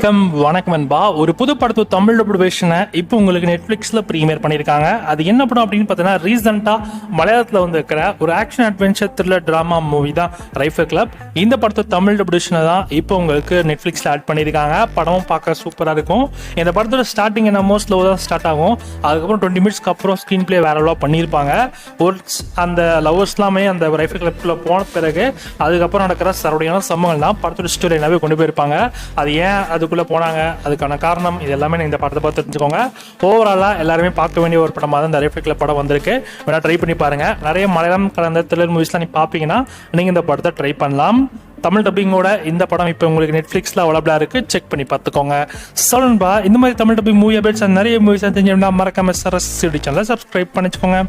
Welcome வணக்கம் நண்பா. ஒரு புது படத்து தமிழ் டப்ளிகேஷனை இப்போ உங்களுக்கு நெட்ஃப்ளிக்ஸில் ப்ரீமியர் பண்ணியிருக்காங்க. அது என்ன படம் அப்படின்னு பார்த்தீங்கன்னா, ரீசெண்டாக மலையாளத்தில் வந்திருக்கிற ஒரு action adventure thriller drama movie தான் ரைஃபிள் கிளப். இந்த படத்தை தமிழ் டப்ளிகேஷனை தான் இப்போ உங்களுக்கு நெட்ஃப்ளிக்ஸில் ஆட் பண்ணியிருக்காங்க. படமும் பார்க்க சூப்பராக இருக்கும். இந்த படத்தோட ஸ்டார்டிங் என்னமோ ஸ்லோவாக தான் ஸ்டார்ட் ஆகும். அதுக்கப்புறம் 20 மினிட்ஸ்க்கு அப்புறம் ஸ்க்ரீன் பிளே வேற எவ்வளோ பண்ணியிருப்பாங்க. ஒரு அந்த லவர்ஸ்லாமே அந்த ரைஃபிள் கிளப்பில் போன பிறகு அதுக்கப்புறம் நடக்கிற சரவடியான சம்பவங்கள் தான் படத்தோட ஸ்டோரி என்னவே கொண்டு போயிருப்பாங்க. அது ஏன் அதுக்குள்ளே போனாங்க, அதுக்கான காரணம், இது எல்லாமே இந்த படத்தை பார்த்து தெரிஞ்சுக்கோங்க. ஓவராலாக எல்லாருமே பார்க்க வேண்டிய ஒரு படமாக தான் இந்த ரைஃபிள் கிளப் படம் வந்திருக்கு. வேணா ட்ரை பண்ணி பாருங்க. நிறைய மலையாளம் கலந்த த்ரில்லர் மூவிஸ்லாம் நீ பார்ப்பீங்கன்னா நீங்கள் இந்த படத்தை ட்ரை பண்ணலாம். தமிழ் டப்பிங்கோட இந்த படம் இப்போ உங்களுக்கு நெட்ஃப்ளிக்ஸில் அவைலபிளாக இருக்குது. செக் பண்ணி பார்த்துக்கோங்க. சொல்லணும்பா, இந்த மாதிரி தமிழ் டப்பிங் மூவி அப்டேட்ஸ் நிறைய மூவிஸ் தெரிஞ்சுன்னா மறக்காம சரஸ் சேனலை சப்ஸ்கிரைப் பண்ணிச்சுக்கோங்க.